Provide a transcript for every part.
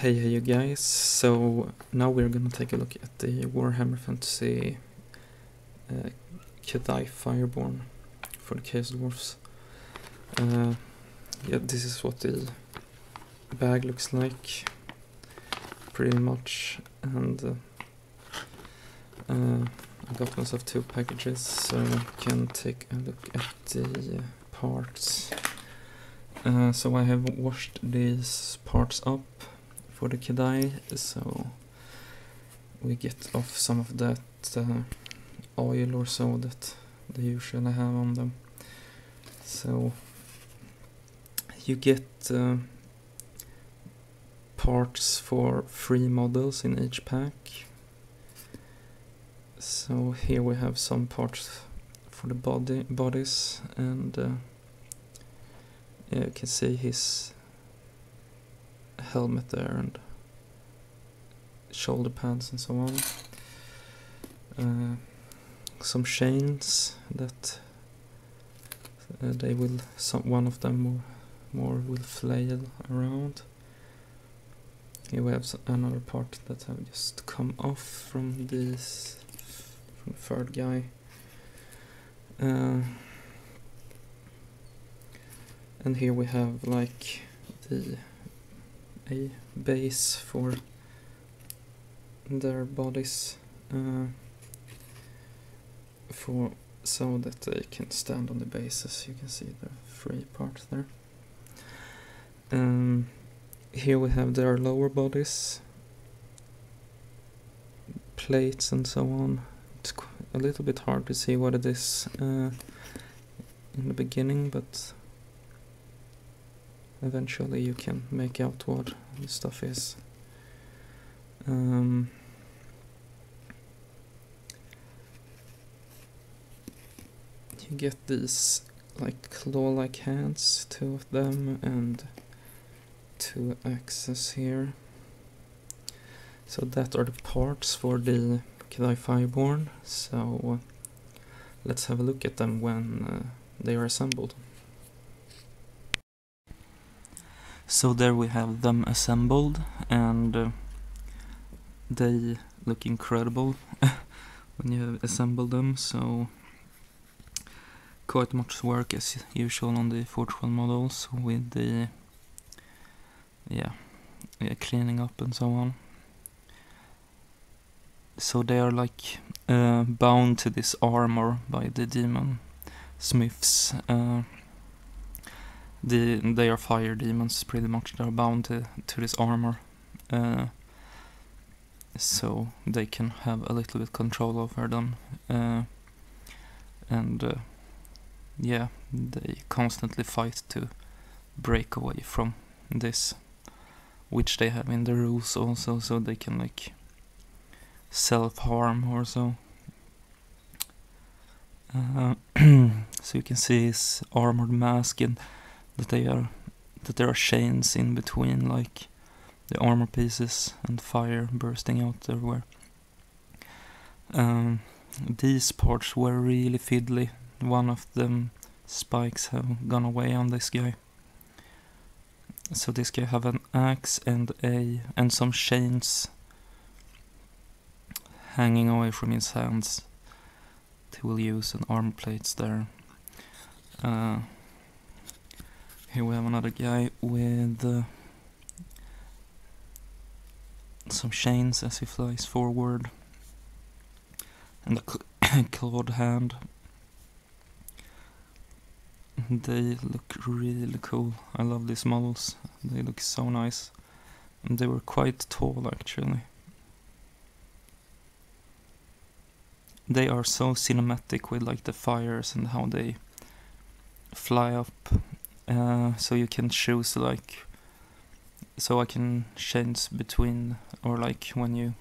Hey you guys, so now we're gonna take a look at the Warhammer Fantasy Kedai Fireborn for the Chaos Dwarfs. Yeah, this is what the bag looks like, pretty much, and I got myself 2 packages, so I can take a look at the parts. So I have washed these parts up for the Kedai, so we get off some of that oil or so that they usually have on them. So you get parts for 3 models in each pack. So here we have some parts for the bodies, and yeah, you can see his helmet there and shoulder pads and so on. Some chains that they will, one of them more will flail around. Here we have another part that have just come off from this, from the third guy. And here we have like a base for their bodies, so that they can stand on the bases. You can see the 3 parts there. Here we have their lower bodies, plates and so on. It's a little bit hard to see what it is in the beginning, but eventually you can make out what the stuff is. You get these like claw-like hands, 2 of them, and 2 axes here. So that are the parts for the Kedai Fireborn. So let's have a look at them when they are assembled. So there we have them assembled, and they look incredible when you have assembled them. So quite much work as usual on the 412 models with the cleaning up and so on. So they are like bound to this armor by the demon smiths. They are fire demons pretty much. They are bound to this armor, so they can have a little bit control over them, and yeah, they constantly fight to break away from this, which they have in the rules also, so they can like self-harm or so. So you can see his armored mask, and that there are chains in between, like the armor pieces, and fire bursting out everywhere. These parts were really fiddly. One of them spikes have gone away on this guy. So this guy have an axe and some chains hanging away from his hands. He will use an armor plates there. Here we have another guy with some chains as he flies forward, and a clawed hand. They look really cool. I love these models. They look so nice. And they were quite tall actually. They are so cinematic with like the fires and how they fly up. So you can choose like, so I can change between, or like when you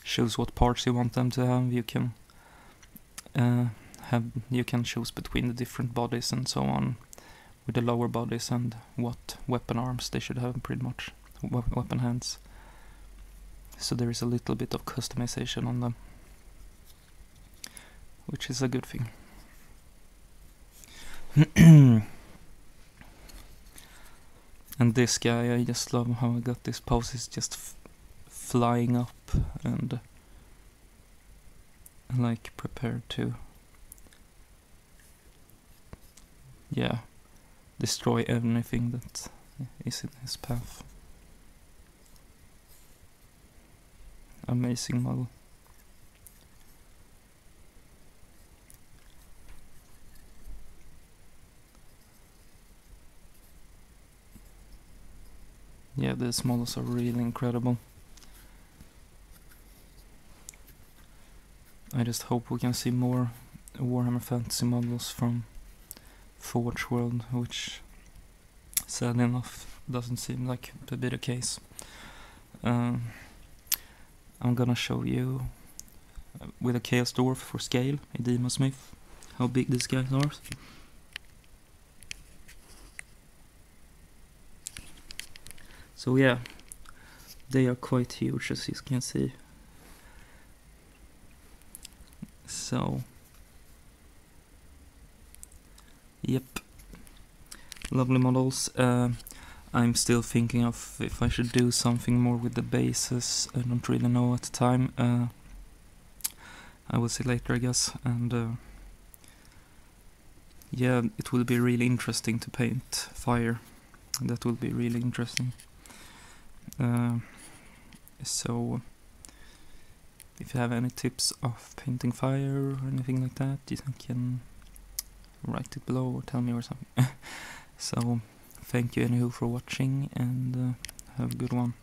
choose what parts you want them to have, you can choose between the different bodies and so on, with the lower bodies and what weapon arms they should have, pretty much weapon hands. So there is a little bit of customization on them, which is a good thing. And this guy, I just love how I got this pose. He's just flying up and like prepared to, yeah, destroy anything that is in his path. Amazing model. Yeah, these models are really incredible. I just hope we can see more Warhammer Fantasy models from Forge World, which sadly enough doesn't seem like to be the case. I'm gonna show you with a Chaos Dwarf for scale, a Demon Smith, how big these guys are. So yeah, they are quite huge, as you can see. So, yep, lovely models. I'm still thinking of if I should do something more with the bases. I don't really know at the time. I will see later, I guess. And yeah, it will be really interesting to paint fire. That will be really interesting. So if you have any tips of painting fire or anything like that, you can write it below or tell me or something. So thank you anywho for watching, and have a good one.